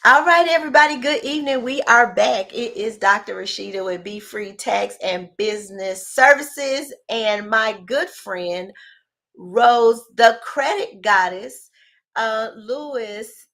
All right, everybody. Good evening. We are back. It is Dr. Rashida with Be Free Tax and Business Services, and my good friend Rose, the credit goddess, Lewis,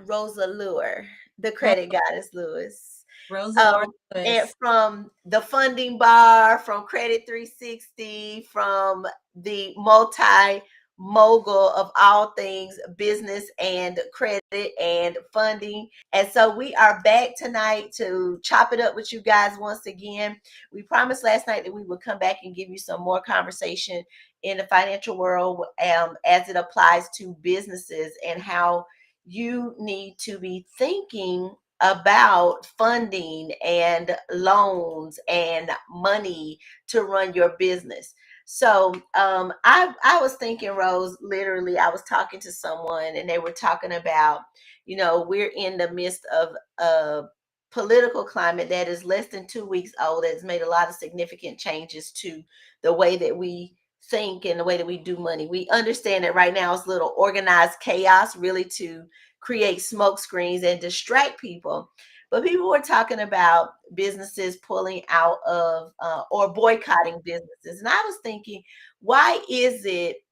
Rosa Lure, the Ro- credit goddess Lewis. Rosa Lord Um, and Lewis. from the funding bar, from Credit 360, from the multi mogul of all things business and credit and funding. And so we are back tonight to chop it up with you guys once again. We promised last night that we would come back and give you some more conversation in the financial world as it applies to businesses and how you need to be thinking about funding and loans and money to run your business. So I was thinking, Rose, literally, I was talking to someone and they were talking about, we're in the midst of a political climate that is less than 2 weeks old, that's made a lot of significant changes to the way that we think and the way that we do money. We understand that right now it's a little organized chaos, really, to create smoke screens and distract people. But people were talking about businesses pulling out of or boycotting businesses. And I was thinking, why is it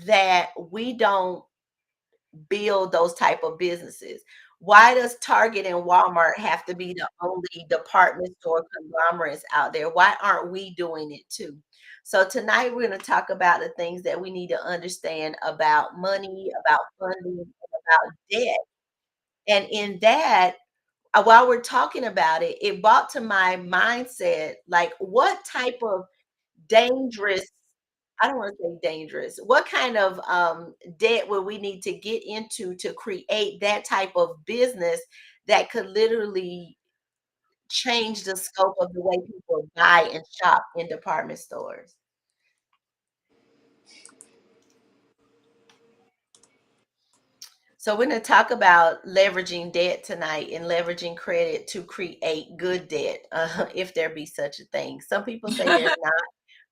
that we don't build those type of businesses? Why does Target and Walmart have to be the only department store conglomerates out there? Why aren't we doing it too? So tonight we're going to talk about the things that we need to understand about money, about funding, about debt. And in that, while we're talking about it, it brought to my mindset, like, what type of dangerous, I don't want to say dangerous, what kind of debt would we need to get into to create that type of business that could literally change the scope of the way people buy and shop in department stores? So we're going to talk about leveraging debt tonight and leveraging credit to create good debt, if there be such a thing. Some people say there's not,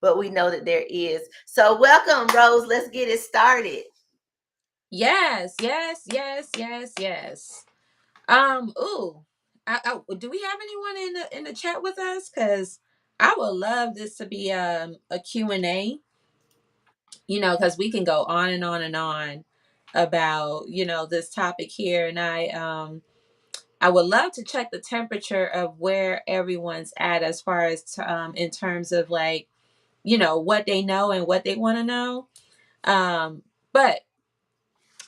but we know that there is. So welcome, Rose. Let's get it started. Yes, yes, yes, yes, yes. Ooh. Do we have anyone in the chat with us? Because I would love this to be a Q&A, because we can go on and on and on about, this topic here. And I would love to check the temperature of where everyone's at as far as in terms of, like, what they know and what they want to know. But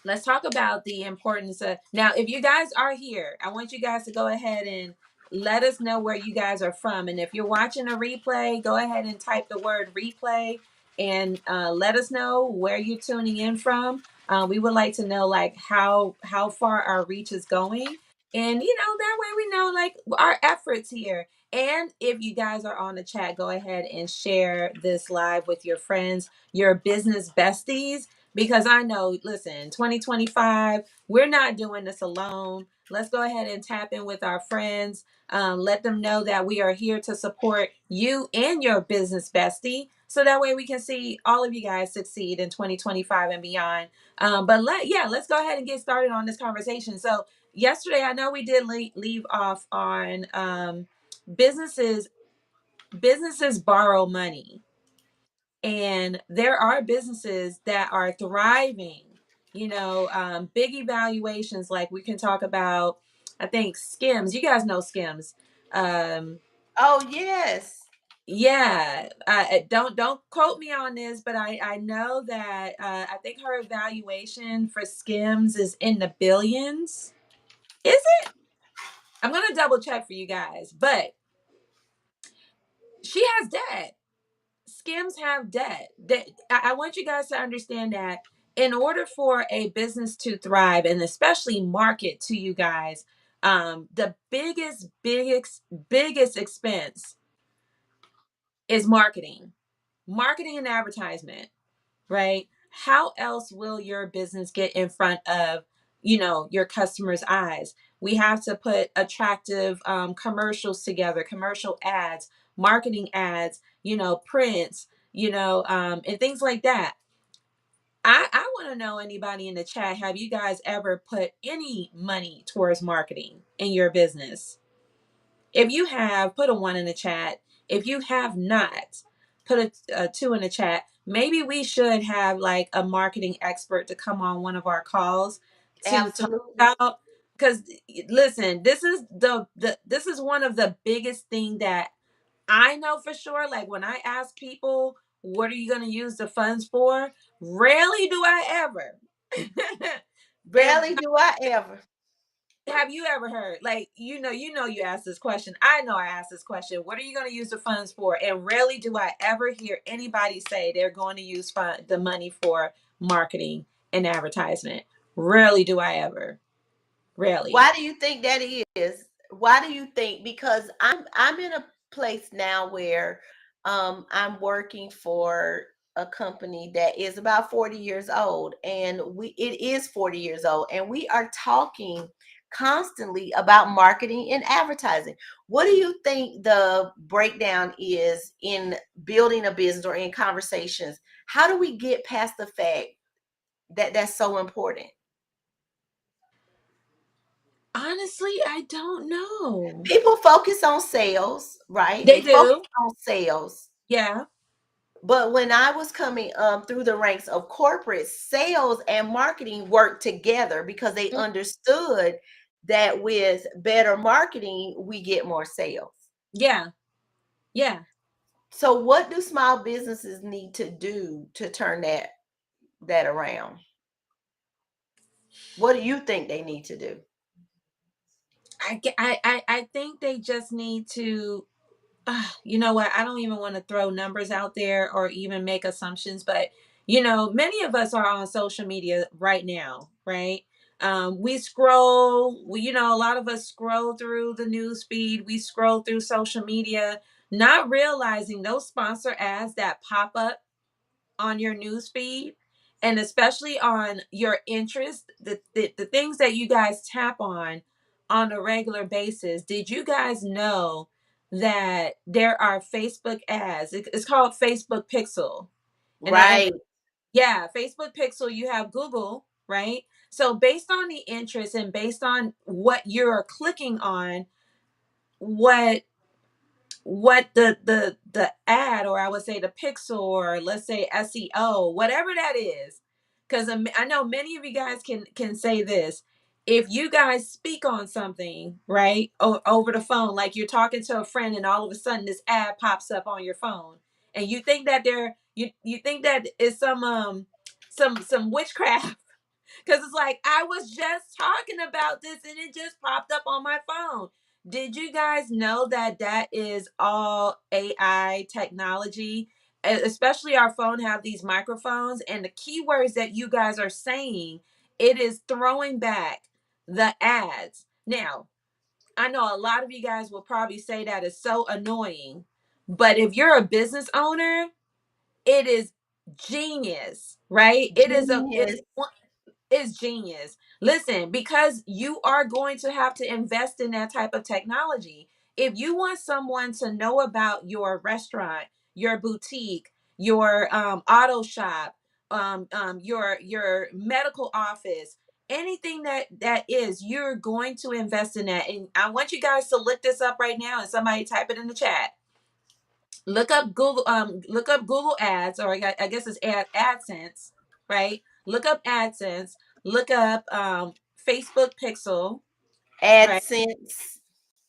let's talk about the importance of, now, if you guys are here, I want you guys to go ahead and let us know where you guys are from. And if you're watching a replay, go ahead and type the word replay and let us know where you're tuning in from. We would like to know, like, how far our reach is going, and that way we know, like, our efforts here. And if you guys are on the chat, go ahead and share this live with your friends, your business besties, because I know, listen, 2025, we're not doing this alone. Let's go ahead and tap in with our friends. Let them know that we are here to support you and your business bestie. So that way we can see all of you guys succeed in 2025 and beyond. But let's go ahead and get started on this conversation. So yesterday, I know we did leave off on businesses. Businesses borrow money, and there are businesses that are thriving, big evaluations. Like, we can talk about, I think, Skims. You guys know Skims. um Oh, yes. yeah, don't quote me on this, but I know that I think her evaluation for Skims is in the billions. Is it? I'm gonna double check for you guys, but she has debt. Skims have debt. I want you guys to understand that in order for a business to thrive and especially market to you guys, the biggest expense is marketing and advertisement, right? How else will your business get in front of, your customers' eyes? We have to put attractive commercials together, commercial ads, marketing ads, prints, and things like that. I want to know, anybody in the chat, have you guys ever put any money towards marketing in your business? If you have, put a one in the chat. If you have not, put a two in the chat. Maybe we should have like a marketing expert to come on one of our calls to talk Absolutely. about. Because listen, this is this is one of the biggest thing that I know for sure. Like when I ask people, what are you going to use the funds for? Rarely do I ever. But Rarely do I ever. have you ever heard, like, you asked this question, I know I asked this question, what are you going to use the funds for? And rarely do I ever hear anybody say they're going to use the money for marketing and advertisement. Rarely do I ever. Rarely. Why do you think that is? Why do you think? Because I'm in a place now where I'm working for a company that is about 40 years old, and it is 40 years old, and we are talking constantly about marketing and advertising. What do you think the breakdown is in building a business or in conversations? How do we get past the fact that that's so important? Honestly, I don't know. People focus on sales, right? They They focus do. on sales. Yeah. But when I was coming through the ranks of corporate, sales and marketing worked together because they Mm, understood that with better marketing, we get more sales. yeah. Yeah. So what do small businesses need to do to turn that around? What do you think they need to do? I think they just need to, you know what? I don't even want to throw numbers out there or even make assumptions, but many of us are on social media right now, right? We scroll, a lot of us scroll through the news feed, we scroll through social media, not realizing those sponsor ads that pop up on your news feed, and especially on your interest, the things that you guys tap on a regular basis. Did you guys know that there are Facebook ads? It's called Facebook Pixel. And Right, yeah, Facebook Pixel, you have Google, right? So based on the interest and based on what you're clicking on, what the ad, or I would say the pixel, or let's say SEO, whatever that is, because I know many of you guys can say this. If you guys speak on something, right, over the phone, like you're talking to a friend and all of a sudden this ad pops up on your phone, and you think that you think that is some witchcraft. Because it's like, I was just talking about this and it just popped up on my phone. Did you guys know that that is all AI technology? Especially our phone have these microphones, and the keywords that you guys are saying, it is throwing back the ads. Now, I know a lot of you guys will probably say that is so annoying, but if you're a business owner, it is genius, right? It is genius. is genius. Listen, because you are going to have to invest in that type of technology. If you want someone to know about your restaurant, your boutique, your auto shop, your medical office, anything that is, you're going to invest in that. And I want you guys to look this up right now, and somebody type it in the chat. Look up Google Ads, or I guess it's AdSense, right? Look up AdSense, look up Facebook Pixel, right? AdSense.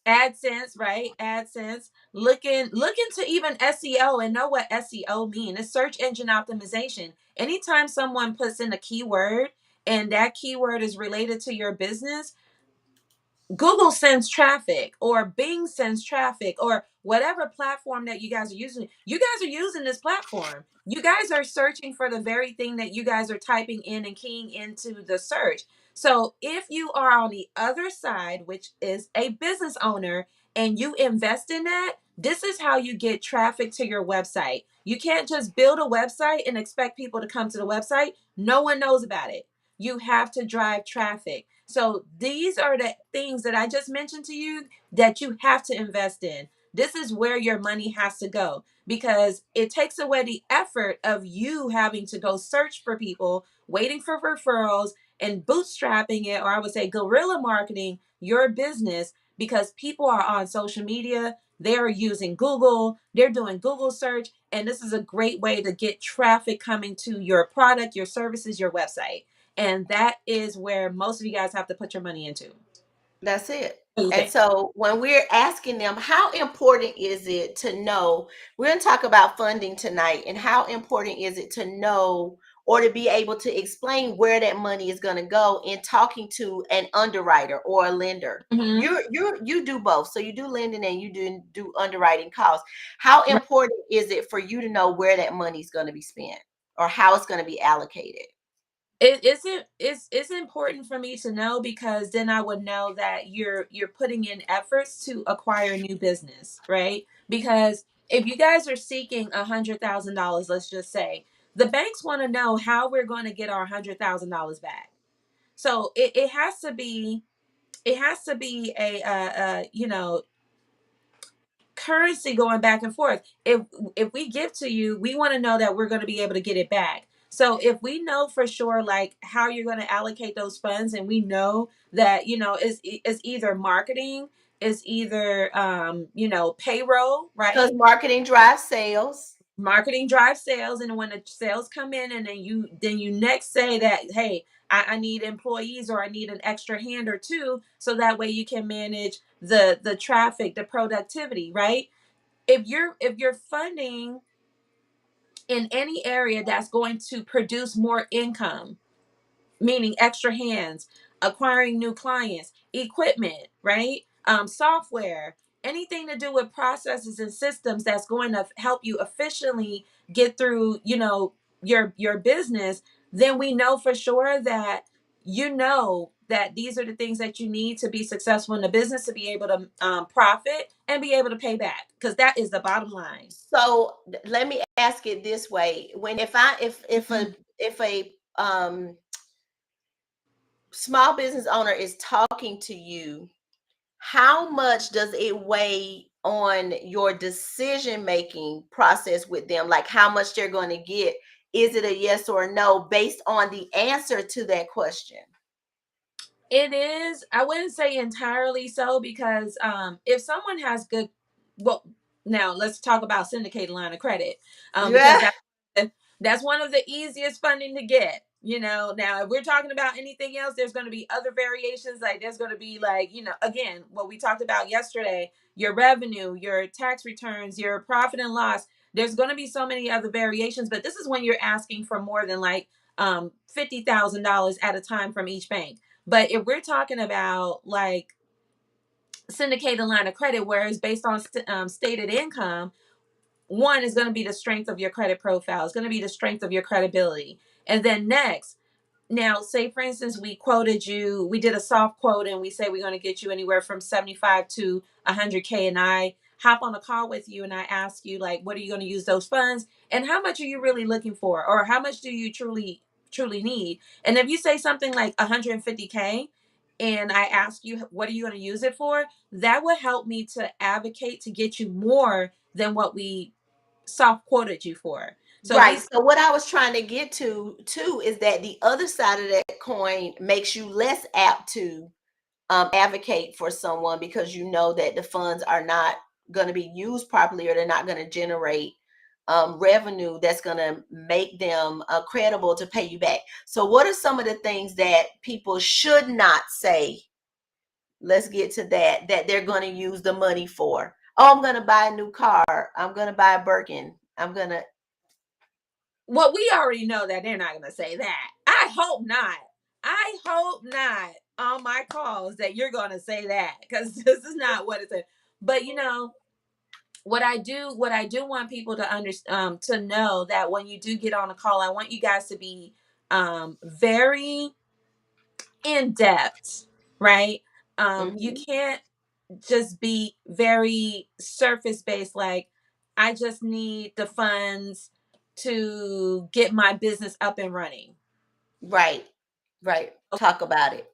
AdSense, right? AdSense. Look into even SEO and know what SEO means. It's search engine optimization. Anytime someone puts in a keyword and that keyword is related to your business, Google sends traffic, or Bing sends traffic, or whatever platform that you guys are using. You guys are using this platform. You guys are searching for the very thing that you guys are typing in and keying into the search. So if you are on the other side, which is a business owner, and you invest in that, this is how you get traffic to your website. You can't just build a website and expect people to come to the website. No one knows about it. You have to drive traffic. So these are the things that I just mentioned to you that you have to invest in. this is where your money has to go, because it takes away the effort of you having to go search for people, waiting for referrals, and bootstrapping it, or I would say guerrilla marketing your business, because people are on social media, they're using Google, they're doing Google search, and this is a great way to get traffic coming to your product, your services, your website. And that is where most of you guys have to put your money into. That's it. What do you And think? so when we're asking them, how important is it to know? We're going to talk about funding tonight, and how important is it to know or to be able to explain where that money is going to go in talking to an underwriter or a lender. Mm-hmm. You do both. So you do lending and you do underwriting costs. How important is it for you to know where that money is going to be spent or how it's going to be allocated? It's important for me to know, because then I would know that you're putting in efforts to acquire new business, right? Because if you guys are seeking $100,000, let's just say, the banks want to know how we're going to get our $100,000 back. So it has to be a currency going back and forth. If we give to you, we want to know that we're going to be able to get it back. So if we know for sure like how you're going to allocate those funds, and we know that is either marketing, is either payroll, Because right? marketing drives sales. Marketing drives sales, and when the sales come in, and then you next say that, hey, I need employees, or I need an extra hand or two, so that way you can manage the traffic, the productivity, right? If you're funding in any area that's going to produce more income, meaning extra hands, acquiring new clients, equipment, right? Software, anything to do with processes and systems that's going to help you efficiently get through, your business, then we know for sure that these are the things that you need to be successful in the business, to be able to profit and be able to pay back, because that is the bottom line. So let me ask it this way: when if I Mhm. if a small business owner is talking to you, how much does it weigh on your decision making process with them? Like how much they're going to get? Is it a yes or a no based on the answer to that question? It is. I wouldn't say entirely so, because if someone has good, well, now let's talk about syndicated line of credit, because Yeah. that's one of the easiest funding to get. Now if we're talking about anything else, there's going to be other variations. Like there's going to be like again what we talked about yesterday, your revenue, your tax returns, your profit and loss. There's going to be so many other variations, but this is when you're asking for more than like $50,000 at a time from each bank. But if we're talking about like syndicated line of credit, where it's based on stated income, one is going to be the strength of your credit profile. It's going to be the strength of your credibility. And then next, now, say for instance, we did a soft quote, and we say we're going to get you anywhere from 75 to 100K. And I hop on a call with you and I ask you, like, what are you going to use those funds? And how much are you really looking for? Or how much do you truly need? And if you say something like 150K, and I ask you, what are you going to use it for? That would help me to advocate to get you more than what we soft quoted you for. So if we Right. So what I was trying to get to too is that the other side of that coin makes you less apt to advocate for someone because you know that the funds are not going to be used properly, or they're not going to generate revenue that's going to make them credible to pay you back. So, what are some of the things that people should not say? Let's get to that they're going to use the money for. Oh, I'm going to buy a new car. I'm going to buy a Birkin. I'm going to. Well, we already know that they're not going to say that. I hope not. I hope not on my calls that you're going to say that, because this is not what it's. But what I do want people to understand, to know that when you do get on a call, I want you guys to be very in depth, right? You Mhm. can't just be very surface based, like, I just need the funds to get my business up and running. Right. Right. Talk about it.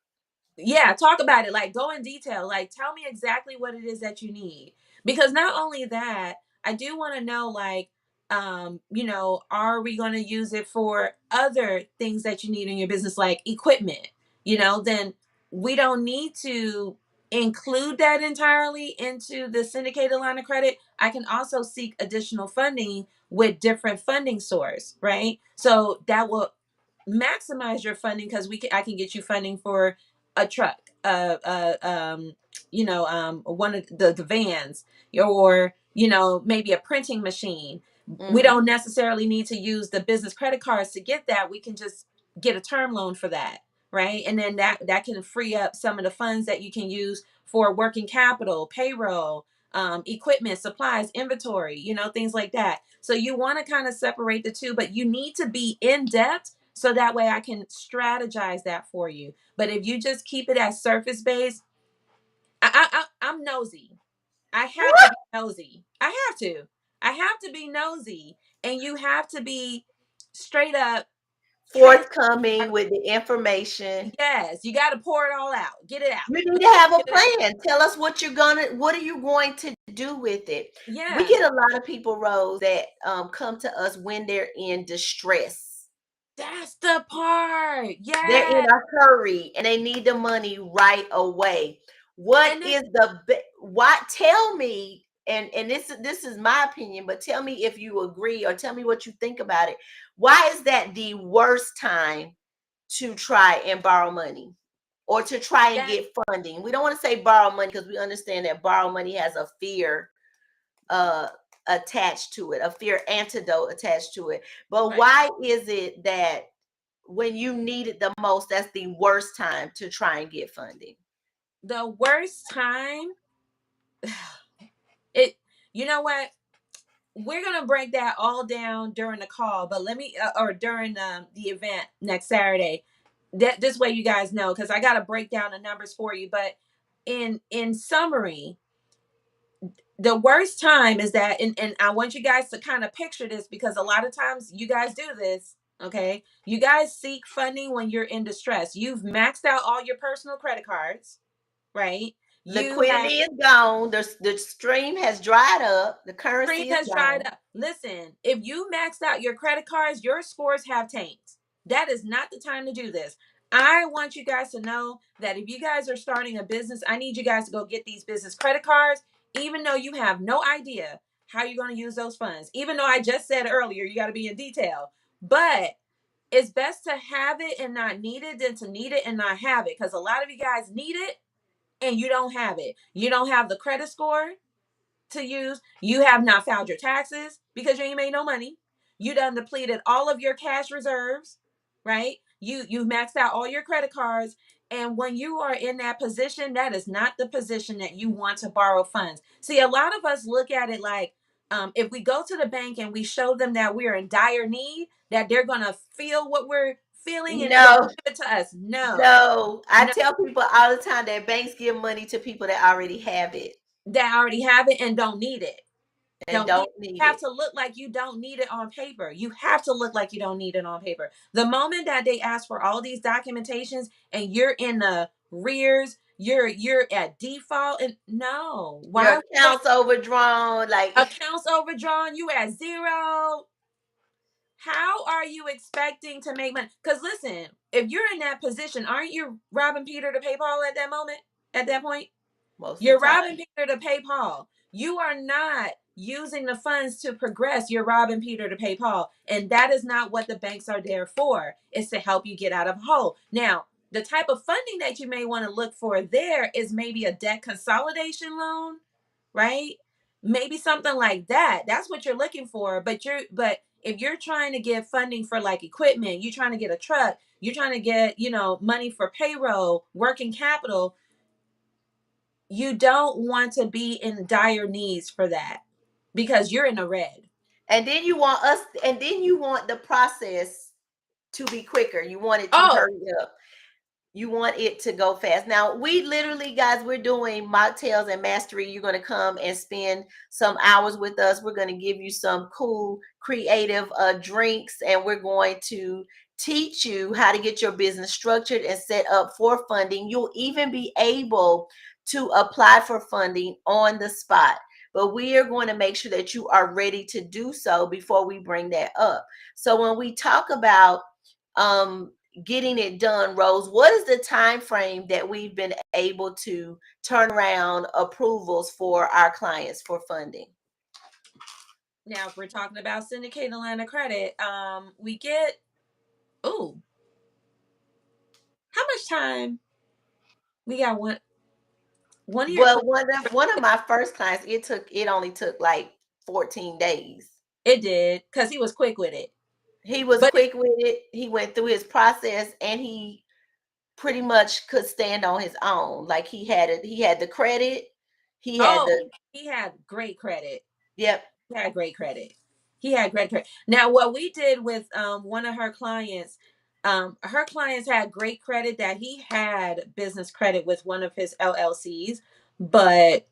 Yeah, talk about it. Like, go in detail. Like, tell me exactly what it is that you need. Because not only that, I do want to know, like, are we going to use it for other things that you need in your business, like equipment? Then we don't need to include that entirely into the syndicated line of credit. I can also seek additional funding with different funding source, right? So that will maximize your funding, because I can get you funding for a truck, one of the vans, or maybe a printing machine. We Mm-hmm. don't necessarily need to use the business credit cards to get that. We can just get a term loan for that, right? And then that can free up some of the funds that you can use for working capital, payroll, equipment, supplies, inventory, things like that. So you want to kind of separate the two, but you need to be in depth so that way I can strategize that for you. But if you just keep it at surface based, I'm nosy. I have to be nosy. I have to be nosy, and you have to be straight up trans. Forthcoming with the information. Yes, you got to pour it all out. Get it out. You need to have a Get it out. plan. Tell us what are you going to do with it? We Yes, get a lot of people, Rose, that come to us when they're in distress. that's the part. They're in Yes, a hurry and they need the money right away. What and then is what tell me, and this is my opinion, but tell me if you agree or tell me what you think about it. Why is that the worst time to try and borrow money or to try and that get funding? We don't want to say borrow money because we understand that borrow money has a fear uh attached to it, a fear antidote attached to it. But right. why is it that when you need it the most, that's the worst time to try and get funding? The worst time, it. You know what? We're gonna break that all down during the call, but let me or during the event next Saturday. That this way you guys know, because I got to break down the numbers for you. But in summary, the worst time is that, and I want you guys to kind of picture this, because a lot of times you guys do this. Okay, you guys seek funding when you're in distress. You've maxed out all your personal credit cards, right? You have Liquidity is gone. The stream has dried up. The Cream currency is has dried gone. up. Listen, if you maxed out your credit cards, your scores have tanked. That is not the time to do this. I want you guys to know that if you guys are starting a business, I need you guys to go get these business credit cards, even though you have no idea how you're going to use those funds. Even though I just said earlier, you got to be in detail. But it's best to have it and not need it than to need it and not have it. Because a lot of you guys need it and you don't have it. You don't have the credit score to use. You have not filed your taxes because you ain't made no money. You done depleted all of your cash reserves, right? You've maxed out all your credit cards. And when you are in that position, that is not the position that you want to borrow funds. See, a lot of us look at it like, if we go to the bank and we show them that we're in dire need, that they're gonna feel what we're feeling and they're gonna No, give it to us. No, no. I no. tell people all the time that banks give money to people that already have it That already have it and don't need it. and Don't need, don't need have it. to look like you don't need it on paper. You have to look like you don't need it on paper. The moment that they ask for all these documentations and you're in the rears, you're at default, and no, Your why accounts overdrawn, like accounts overdrawn, you at zero. How are you expecting to make money? Because listen, if you're in that position, aren't you robbing Peter to pay Paul at that moment? At that point? most of You're the time. robbing Peter to pay Paul. You are not using the funds to progress. You're robbing Peter to pay Paul. And that is not what the banks are there for. It's to help you get out of a hole. Now, the type of funding that you may want to look for there is maybe a debt consolidation loan, right? Maybe something like that. That's what you're looking for. But if you're trying to get funding for like equipment, you're trying to get a truck, you're trying to get, money for payroll, working capital, you don't want to be in dire needs for that because you're in the red. And then you want the process to be quicker. You want it to Oh, hurry up. You want it to go fast. Now, we literally, guys, we're doing mocktails and mastery. You're going to come and spend some hours with us. We're going to give you some cool, creative drinks, and we're going to teach you how to get your business structured and set up for funding. You'll even be able to apply for funding on the spot. But we are going to make sure that you are ready to do so before we bring that up. So when we talk about um, getting it done, Rose, what is the time frame that we've been able to turn around approvals for our clients for funding? Now, if we're talking about syndicated line of credit, we get, ooh, how much time? We got one of your Well, clients. one of my first clients, it only took like 14 days. It did because he was quick with it. He was But quick with it. He went through his process and he pretty much could stand on his own. Like he had the credit. He had oh, the he had great credit. yep. He had great credit. He had great credit. Now, what we did with one of her clients had great credit that he had business credit with one of his LLCs, but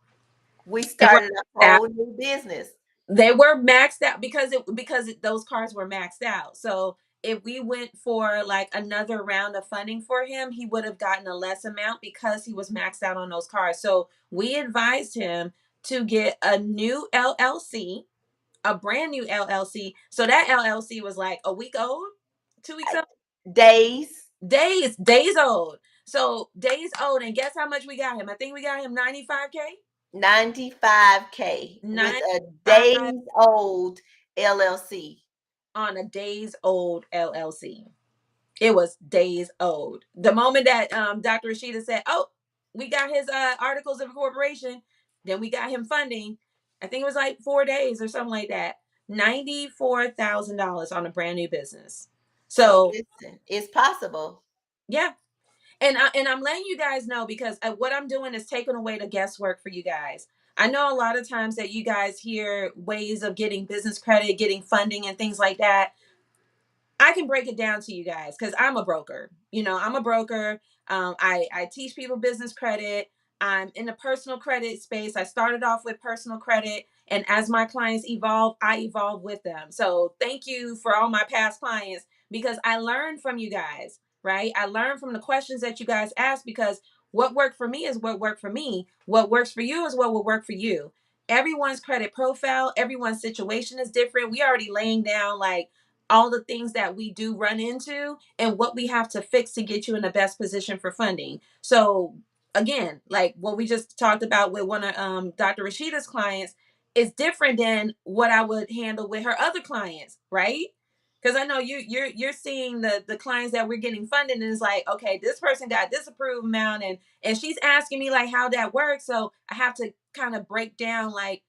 We they were started a maxed out. whole new business. They were maxed out those cards were maxed out. So if we went for like another round of funding for him, he would have gotten a less amount because he was maxed out on those cards. So we advised him to get a new LLC, a brand new LLC. So that LLC was like a week old, 2 weeks old, Days, days old. So days old, and guess how much we got him? I think we got him 95K. 95K with a 95 days old LLC. on a days old LLC. It was days old. The moment that Dr. Rashida said, "Oh, we got his articles of incorporation," then we got him funding. I think it was like 4 days or something like that. $94,000 on a brand new business. So So listen, it's possible. yeah, and I'm letting you guys know because what I'm doing is taking away the guesswork for you guys. I know a lot of times that you guys hear ways of getting business credit, getting funding, and things like that. I can break it down to you guys because I'm a broker. I'm a broker. I teach people business credit. I'm in the personal credit space. I started off with personal credit, and as my clients evolve, I evolve with them. So thank you for all my past clients because I learned from you guys, right? I learned from the questions that you guys asked because what worked for me is what worked for me. What works for you is what will work for you. Everyone's credit profile, everyone's situation is different. We already laying down like all the things that we do run into and what we have to fix to get you in the best position for funding. So again, like what we just talked about with one of Dr. Rashida's clients is different than what I would handle with her other clients, right? Because I know you're seeing the clients that we're getting funded and it's like, okay, this person got this approved amount and she's asking me like how that works. So I have to kind of break down like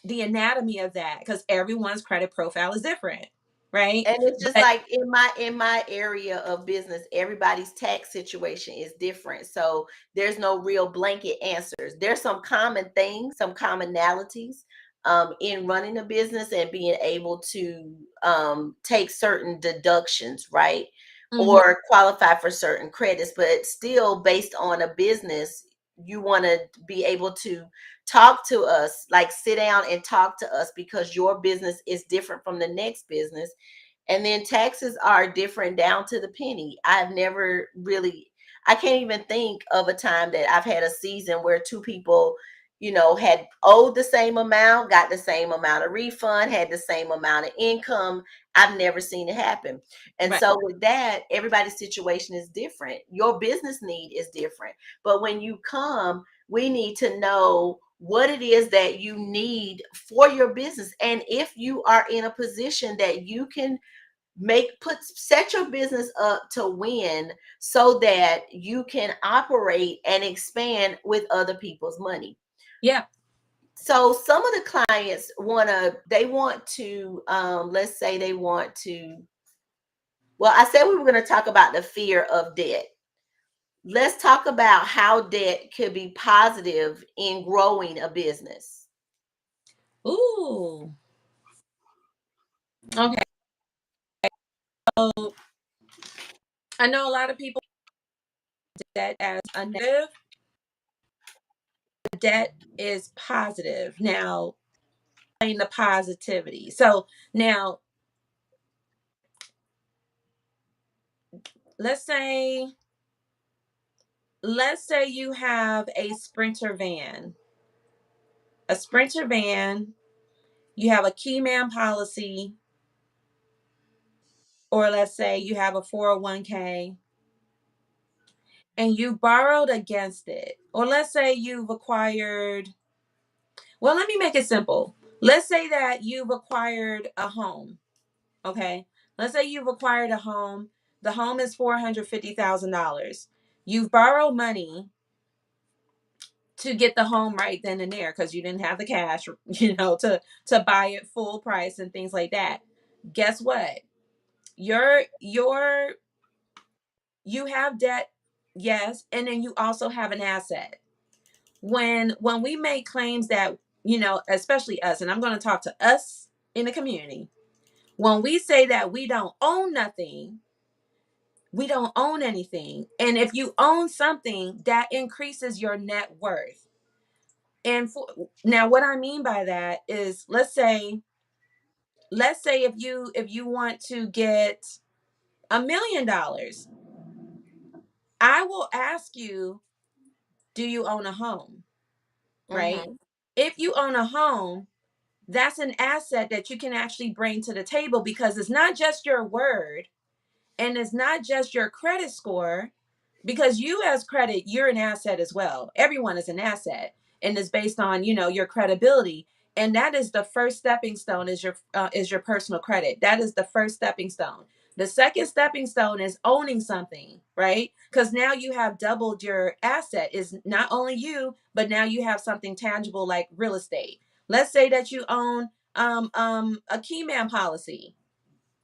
the anatomy of that because everyone's credit profile is different, right? And it's just But like in my area of business, everybody's tax situation is different. So there's no real blanket answers. There's some common things, some commonalities in running a business and being able to take certain deductions, right? mhm, Or qualify for certain credits, but still based on a business, you want to be able to talk to us, like sit down and talk to us because your business is different from the next business, and then taxes are different down to the penny. I've never really, I can't even think of a time that I've had a season where two people, had owed the same amount, got the same amount of refund, had the same amount of income. I've never seen it happen. And right. so with that, everybody's situation is different. Your business need is different. But when you come, we need to know what it is that you need for your business. And if you are in a position that you can set your business up to win so that you can operate and expand with other people's money. Yeah. So some of the clients want to let's say they want to, well, I said we were going to talk about the fear of debt. Let's talk about how debt could be positive in growing a business. Ooh. Okay. So I know a lot of people debt as a negative. Debt is positive. Now, the positivity. So now let's say let's say you have a sprinter van, you have a key man policy, or let's say you have a 401k and you borrowed against it. Or let's say you've acquired, well, let me make it simple. Let's say that you've acquired a home. Okay. Let's say you've acquired a home. The home is $450,000. You've borrowed money to get the home right then and there because you didn't have the cash, to buy it full price and things like that. Guess what? Your you have debt, yes, and then you also have an asset. When we make claims that, especially us, and I'm going to talk to us in the community, when we say that we don't own nothing, we don't own anything. And if you own something, that increases your net worth. And now what I mean by that is, let's say if you want to get $1 million, I will ask you, do you own a home? Right? Mm-hmm. If you own a home, that's an asset that you can actually bring to the table, because it's not just your word and it's not just your credit score, because you as credit, you're an asset as well. Everyone is an asset, and it's based on, your credibility. And that is the first stepping stone, is your personal credit. That is the first stepping stone. The second stepping stone is owning something, right? Because now you have doubled your asset. Is not only you, but now you have something tangible like real estate. Let's say that you own a key man policy,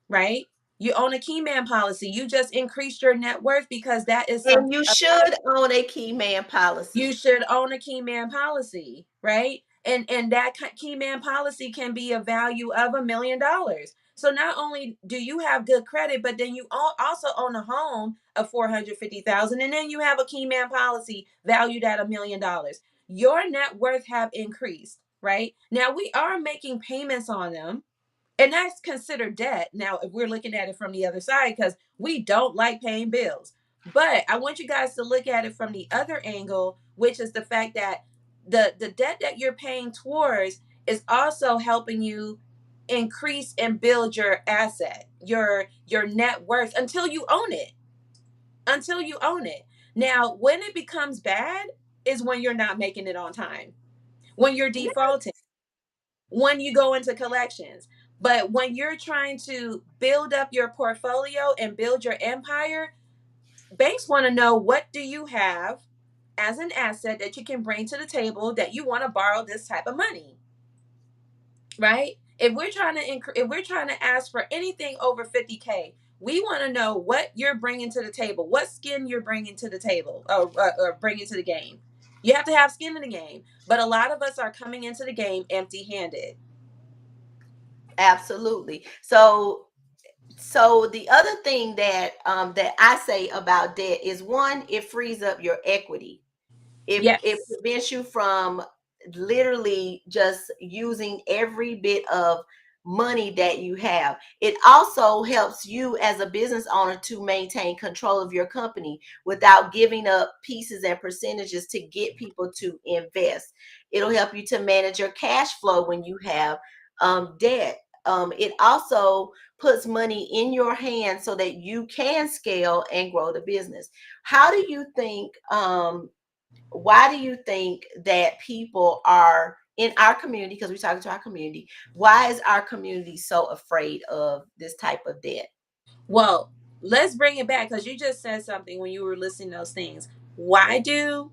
right? You own a key man policy. You just increased your net worth because that is And something. you should own a key man You policy. should own a key man policy, right? And that key man policy can be a value of $1 million. So not only do you have good credit, but then you also own a home of 450,000, and then you have a key man policy valued at $1 million. Your net worth have increased, right? Now we are making payments on them, and that's considered debt. Now, if we're looking at it from the other side, because we don't like paying bills. But I want you guys to look at it from the other angle, which is the fact that the debt that you're paying towards is also helping you increase and build your asset, your net worth, until you own it. Until you own it. Now, when it becomes bad is when you're not making it on time, when you're defaulting, when you go into collections. But when you're trying to build up your portfolio and build your empire, banks want to know, what do you have as an asset that you can bring to the table that you want to borrow this type of money, right? If we're trying to ask for anything over 50K, we want to know what you're bringing to the table, what skin you're bringing to the table, or bringing to the game. You have to have skin in the game, but a lot of us are coming into the game empty-handed. Absolutely. So the other thing that I say about debt is, one, it frees up your equity. It Yes. prevents you from literally just using every bit of money that you have. It also helps you as a business owner to maintain control of your company without giving up pieces and percentages to get people to invest. It'll help you to manage your cash flow when you have debt. It also puts money in your hands so that you can scale and grow the business. How do you think why do you think that people are in our community, because we're talking to our community, why is our community so afraid of this type of debt? Well, let's bring it back, because you just said something when you were listing those things. Why do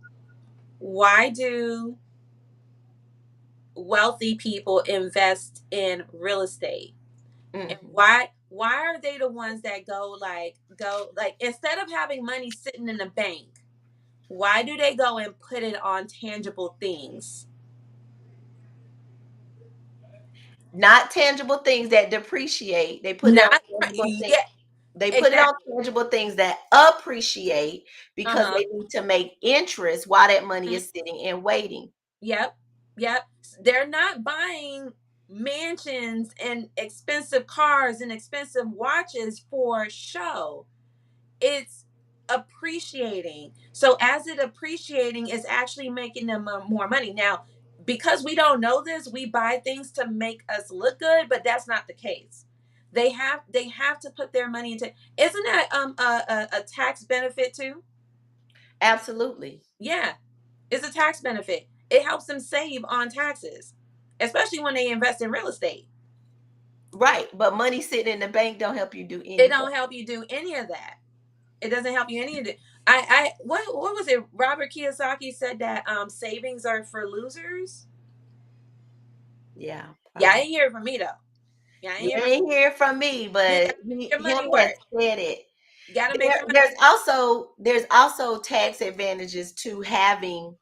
wealthy people invest in real estate? And Hmm. why are they the ones that go like, instead of having money sitting in the bank, why do they go and put it on tangible things? Not tangible things that depreciate. They put it on Not tangible things. yeah, They put it on exactly. tangible things that appreciate because Uh-huh. they need to make interest while that money Mhm. is sitting and waiting. Yep. Yep. They're not buying mansions and expensive cars and expensive watches for show. it's appreciating. So as it appreciating, it's actually making them more money. Now, because we don't know this, we buy things to make us look good, but that's not the case. They have to put their money into. Isn't that a tax benefit too? Absolutely. Yeah, it's a tax benefit. It helps them save on taxes, especially when they invest in real estate. Right. But money sitting in the bank don't help you do It anything. don't help you do any of that. It doesn't help you any of it. What was it? Robert Kiyosaki said that savings are for losers. Yeah. Yeah, I didn't hear it from me though. Yeah, I didn't You hear it from ain't hear from me, you. but Got to make your him money has work. said it. You got to make There, your money. there's also tax advantages to having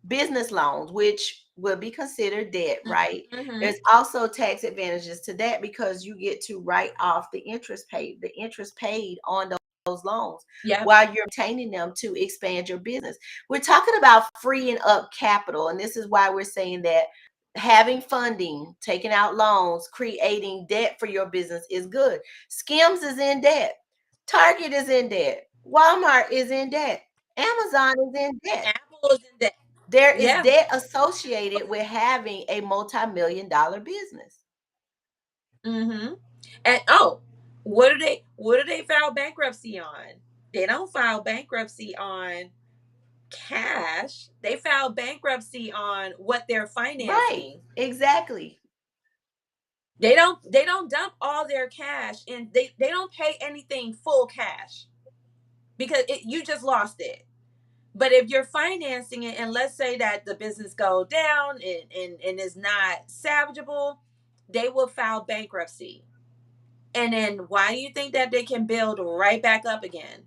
business loans, which will be considered debt, right? Mm-hmm. There's also tax advantages to that because you get to write off the interest paid on those loans Yep. while you're obtaining them to expand your business. We're talking about freeing up capital, and this is why we're saying that having funding, taking out loans, creating debt for your business is good. Skims is in debt. Target is in debt. Walmart is in debt. Amazon is in debt. Apple is in debt. There is Yeah. debt associated with having a multi-million dollar business. Mm-hmm. And oh, what do they file bankruptcy on? They don't file bankruptcy on cash. They file bankruptcy on what they're Right. financing. Exactly. They don't dump all their cash and they don't pay anything full cash because you just lost it. But if you're financing it and let's say that the business go down and is not salvageable, they will file bankruptcy. And then why do you think that they can build right back up again?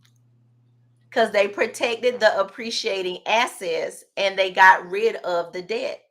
Because they protected the appreciating assets and they got rid of the debt.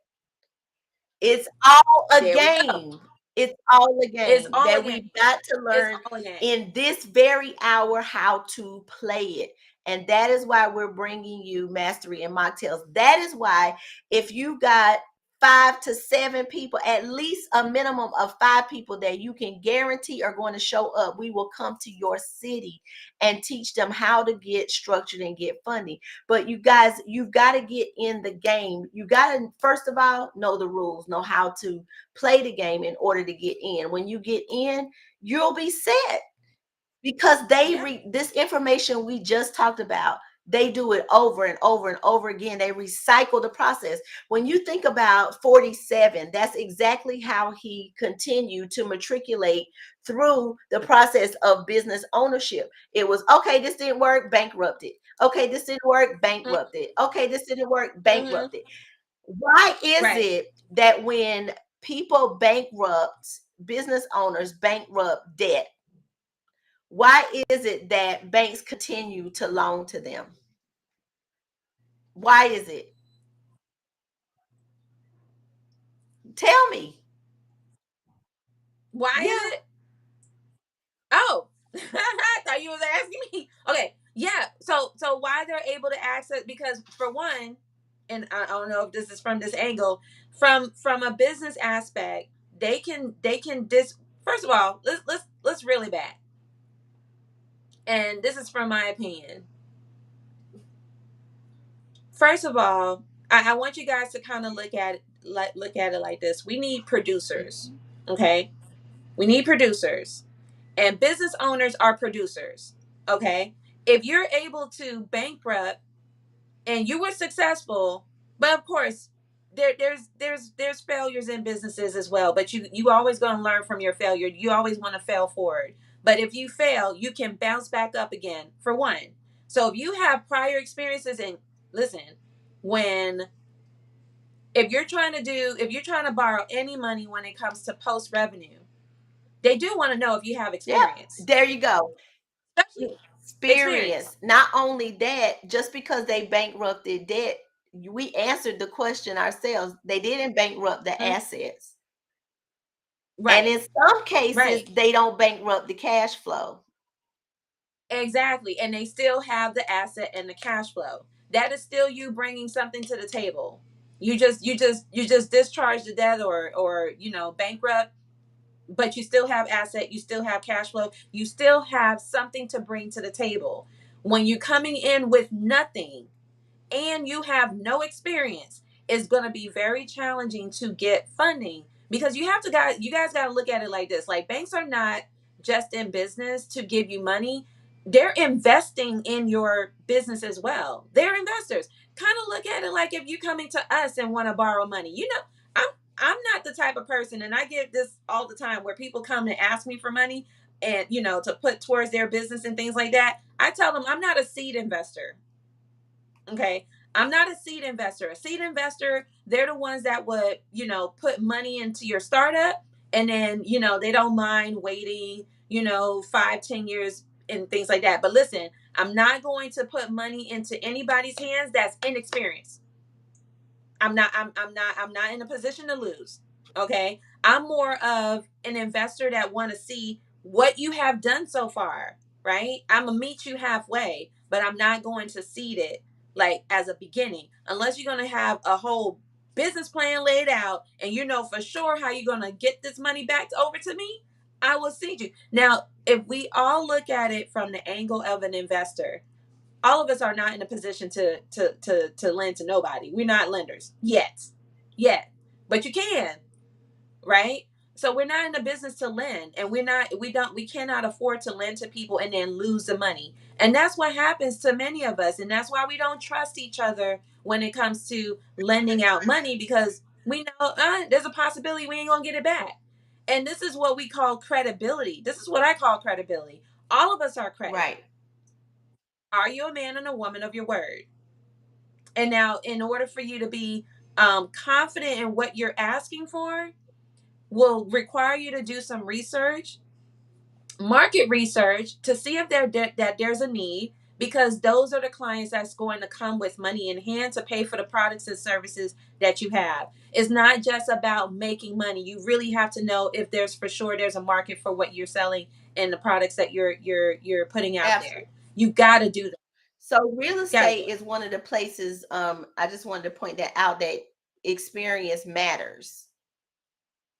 It's all a There we go. game. It's all a It's game all a that game. we've got to It's learn all a game. in this very hour how to play it. And that is why we're bringing you Mastery and Mocktails. That is why if you got 5 to 7 people, at least a minimum of 5 people that you can guarantee are going to show up, we will come to your city and teach them how to get structured and get funding. But you guys, you've got to get in the game. You got to, first of all, know the rules, know how to play the game in order to get in. When you get in, you'll be set because Yeah. this information we just talked about, they do it over and over and over again. They recycle the process. When you think about 47, that's exactly how he continued to matriculate through the process of business ownership. It was okay, this didn't work, bankrupted. Okay, this didn't work, bankrupted. Okay, this didn't work, Mm-hmm. bankrupted. Why is Right. it that when people bankrupt, business owners bankrupt debt, why is it that banks continue to loan to them? Why is it? Tell me. Why is Yeah. it? Oh, I thought you was asking me. Okay, yeah. So why they're able to access? Because for one, and I don't know if this is from this angle, from a business aspect, they can dis. First of all, let's really back. And this is from my opinion. First of all, I want you guys to kind of look at it like this. We need producers. Okay, we need producers. And business owners are producers. Okay. If you're able to bankrupt and you were successful, but of course, there's failures in businesses as well. But you always gonna learn from your failure. You always want to fail forward. But if you fail, you can bounce back up again. For one. So if you have prior experiences and listen, when if you're trying to borrow any money when it comes to post revenue, they do want to know if you have Yep. experience, There you go. especially experience. Experience. Not only that, just because they bankrupted debt, we answered the question ourselves. They didn't bankrupt the Mhm. assets. And Right, in some cases, right, they don't bankrupt the cash flow. exactly. And they still have the asset and the cash flow. That is still you bringing something to the table. You just discharge the debt or bankrupt, but you still have asset. You still have cash flow. You still have something to bring to the table. When you're coming in with nothing and you have no experience, it's going to be very challenging to get funding, because you guys got to look at it like this. Like, banks are not just in business to give you money. They're investing in your business as well. They're investors. Kind of look at it like if you coming to us and want to borrow money. I'm not the type of person, and I get this all the time, where people come and ask me for money and to put towards their business and things like that. I tell them I'm not a seed investor. Okay. I'm not a seed investor. A seed investor, they're the ones that would, put money into your startup, and then, they don't mind waiting, 5, 10 years and things like that. But listen, I'm not going to put money into anybody's hands that's inexperienced. I'm not in a position to lose. Okay. I'm more of an investor that want to see what you have done so far, right? I'm gonna meet you halfway, but I'm not going to seed it like as a beginning, unless you're gonna have a whole business plan laid out and you know for sure how you're gonna get this money back over to me. I will seed you. Now, if we all look at it from the angle of an investor, all of us are not in a position to lend to nobody. We're not lenders yet, but you can, right? So we're not in the business to lend, and we cannot afford to lend to people and then lose the money. And that's what happens to many of us, and that's why we don't trust each other when it comes to lending out money, because we know there's a possibility we ain't gonna get it back. And this is what we call credibility. This is what I call credibility. All of us are credit. Right. Are you a man and a woman of your word? And now, in order for you to be confident in what you're asking for, will require you to do some research, market research, to see if that there's a need, because those are the clients that's going to come with money in hand to pay for the products and services that you have. It's not just about making money. You really have to know if there's for sure there's a market for what you're selling and the products that you're putting out there. Absolutely. You got to do that. So real Got to do estate is one of the places, I just wanted to point that out, that experience matters.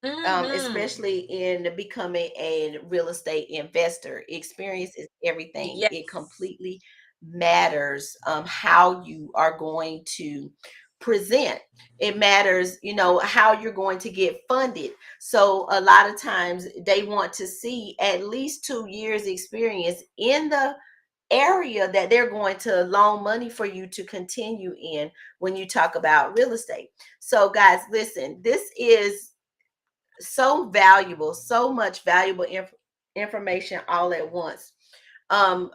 it. Mm-hmm. Especially in becoming a real estate investor. Experience is everything. It Yes. completely matters, how you are going to present. It matters, how you're going to get funded. So a lot of times they want to see at least 2 years experience in the area that they're going to loan money for you to continue in when you talk about real estate. So guys, listen, this is so valuable, so much valuable information all at once.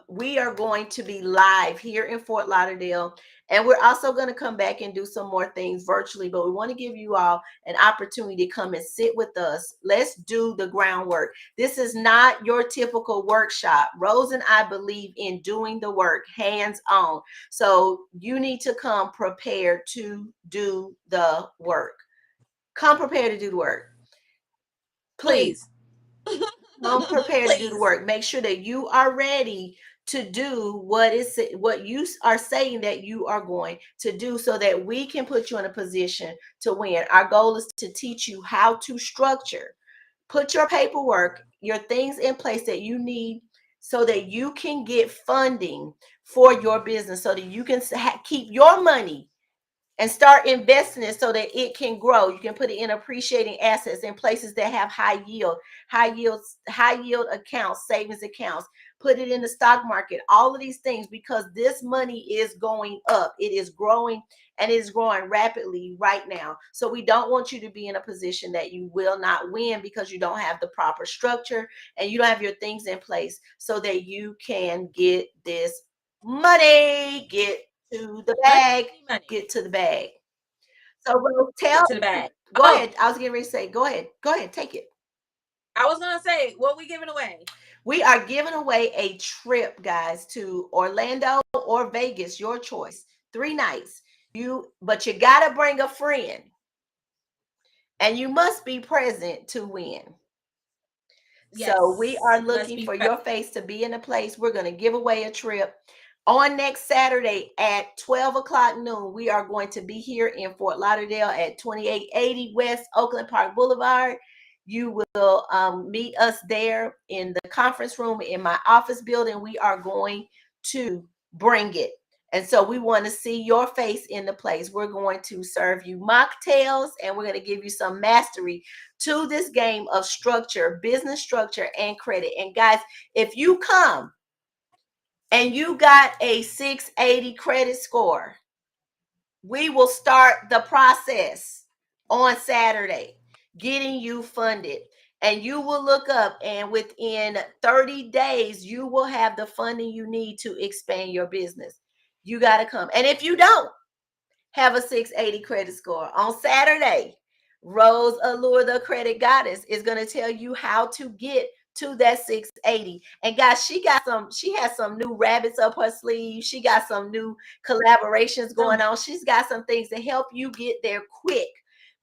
We are going to be live here in Fort Lauderdale, and we're also going to come back and do some more things virtually, but we want to give you all an opportunity to come and sit with us. Let's do the groundwork. This is not your typical workshop. Rose and I believe in doing the work hands on. So you need to come prepared to do the work. Come prepared to do the work. Please Please. come prepared to do the Please. work. Make sure that you are ready to do what you are saying that you are going to do, so that we can put you in a position to win. Our goal is to teach you how to structure, put your paperwork, your things in place that you need, so that you can get funding for your business, so that you can keep your money and start investing it so that it can grow. You can put it in appreciating assets in places that have high yield accounts, savings accounts. Put it in the stock market, all of these things, because this money is going up. It is growing, and it is growing rapidly right now. So we don't want you to be in a position that you will not win because you don't have the proper structure and you don't have your things in place so that you can get this money, get to the Money, bag, money, money. get to the bag. So, Rose, Get to the bag. go Oh, ahead. I was getting ready to say, go ahead, take it. I was gonna say, what we giving away? We are giving away a trip, guys, to Orlando or Vegas, your choice. 3 nights. But you gotta bring a friend, and you must be present to win. So we are Yes, must looking be for your present. face to be in a place. We're going to give away a trip on next Saturday at 12 o'clock noon. We are going to be here in Fort Lauderdale at 2880 West Oakland Park Boulevard. You will meet us there in the conference room in my office building. We are going to bring it. And so we want to see your face in the place. We're going to serve you mocktails and we're going to give you some mastery to this game of structure, business structure, and credit. And guys, if you come and you got a 680 credit score, we will start the process on Saturday, getting you funded. And you will look up, and within 30 days, you will have the funding you need to expand your business. You got to come. And if you don't have a 680 credit score, on Saturday, Rose Allure, the credit goddess, is going to tell you how to get to that 680. And guys, she has some new rabbits up her sleeve. She got some new collaborations going on. She's got some things to help you get there quick.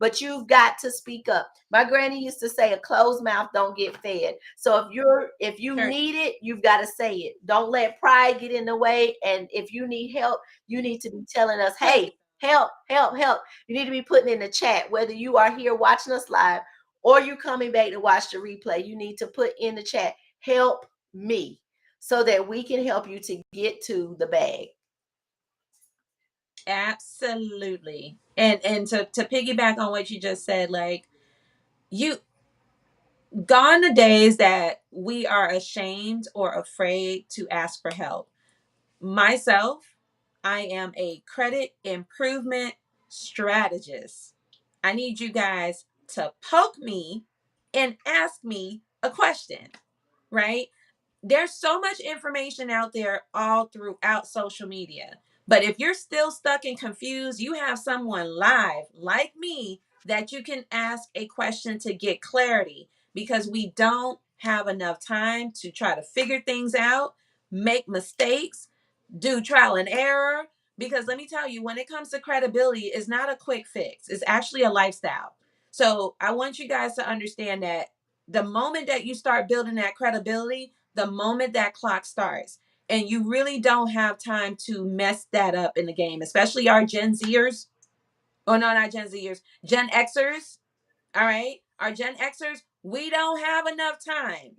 But you've got to speak up. My granny used to say, a closed mouth don't get fed. So if you need it, you've got to say it. Don't let pride get in the way. And if you need help, you need to be telling us, hey, help, help, help. You need to be putting in the chat, whether you are here watching us live or you coming back to watch the replay. You need to put in the chat, help me, so that we can help you to get to the bag. Absolutely. And to piggyback on what you just said, like, you gone the days that we are ashamed or afraid to ask for help. Myself, I am a credit improvement strategist. I need you guys to poke me and ask me a question, right? There's so much information out there all throughout social media. But if you're still stuck and confused, you have someone live like me that you can ask a question to get clarity, because we don't have enough time to try to figure things out, make mistakes, do trial and error. Because let me tell you, when it comes to credibility, it's not a quick fix, it's actually a lifestyle. So I want you guys to understand that the moment that you start building that credibility, the moment that clock starts, and you really don't have time to mess that up in the game, especially our Gen Zers. Oh, no, not Gen Zers, Gen Xers. All right. Our Gen Xers, we don't have enough time.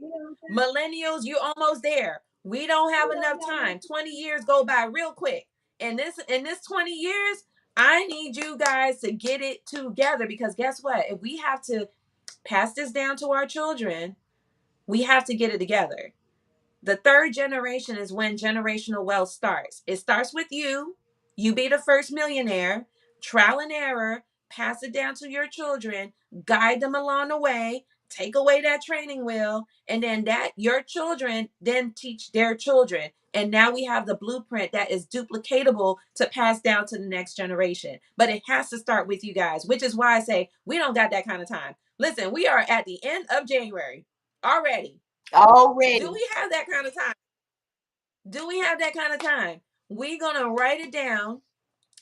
Millennials, you almost there. We don't have enough time. 20 years go by real quick. And in this 20 years, I need you guys to get it together, because guess what? If we have to pass this down to our children, we have to get it together. The third generation is when generational wealth starts. It starts with you. You be the first millionaire, trial and error, pass it down to your children, guide them along the way, take away that training wheel, and then that your children then teach their children. And now we have the blueprint that is duplicatable to pass down to the next generation. But it has to start with you guys, which is why I say we don't got that kind of time. Listen, we are at the end of January already. Already. Do we have that kind of time? Do we have that kind of time? We're going to write it down,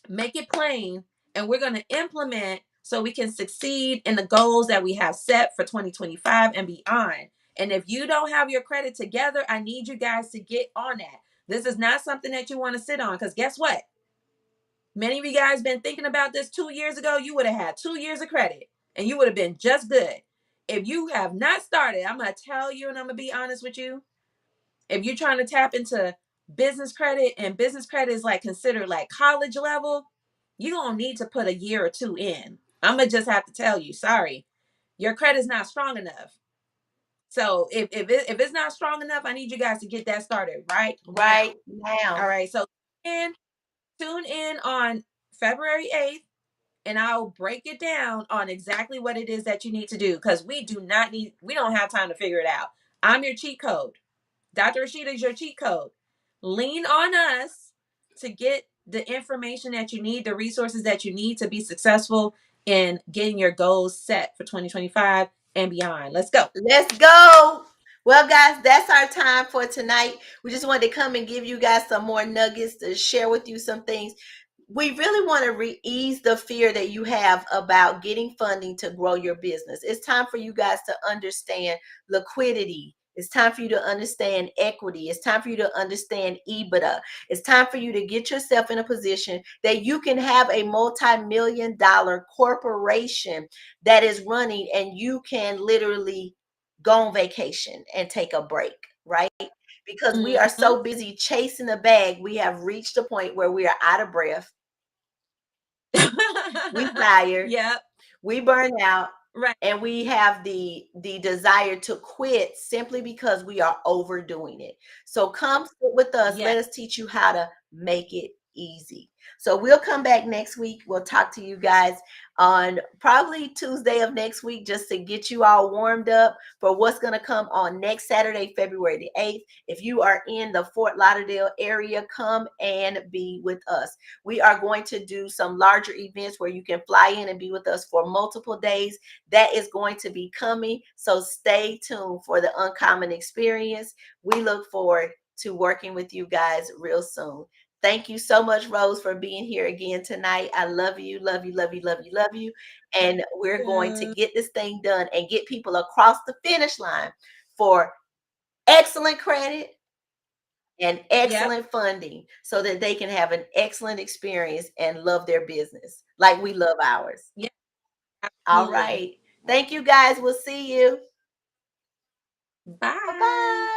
make it plain, and we're going to implement so we can succeed in the goals that we have set for 2025 and beyond. And if you don't have your credit together, I need you guys to get on that. This is not something that you want to sit on, because guess what? Many of you guys been thinking about this 2 years ago. You would have had 2 years of credit and you would have been just good. If you have not started, I'm going to tell you, and I'm going to be honest with you, if you're trying to tap into business credit, and business credit is like considered like college level, you're going to need to put a year or two in. I'm going to just have to tell you, sorry, your credit's not strong enough. So if it's not strong enough, I need you guys to get that started right now. All right. So tune in on February 8th, and I'll break it down on exactly what it is that you need to do, because we don't have time to figure it out. I'm your cheat code. Dr. Rashida is your cheat code. Lean on us to get the information that you need, the resources that you need to be successful in getting your goals set for 2025 and beyond. Let's go. Let's go. Well, guys, that's our time for tonight. We just wanted to come and give you guys some more nuggets to share with you some things. We really want to ease the fear that you have about getting funding to grow your business. It's time for you guys to understand liquidity. It's time for you to understand equity. It's time for you to understand EBITDA. It's time for you to get yourself in a position that you can have a multi-million-dollar corporation that is running, and you can literally go on vacation and take a break, right? because we are Mhm. so busy chasing the bag. We have reached a point where we are out of breath, we tired, Yep. we burn out, Right. and we have the desire to quit simply because we are overdoing it. So come sit with us. Yeah. Let us teach you how to make it easy. So we'll come back next week. We'll talk to you guys on probably Tuesday of next week, just to get you all warmed up for what's going to come on next Saturday, February the 8th. If you are in the Fort Lauderdale area, come and be with us. We are going to do some larger events where you can fly in and be with us for multiple days. That is going to be coming. So stay tuned for the Uncommon Experience. We look forward to working with you guys real soon. Thank you so much, Rose, for being here again tonight. I love you, love you, love you, love you, love you. And we're going to Yeah. get this thing done and get people across the finish line for excellent credit and Yep. excellent funding so that they can have an excellent experience and love their business like we love ours. Yeah. All Absolutely. right. Thank you guys. We'll see you. Bye Bye. bye.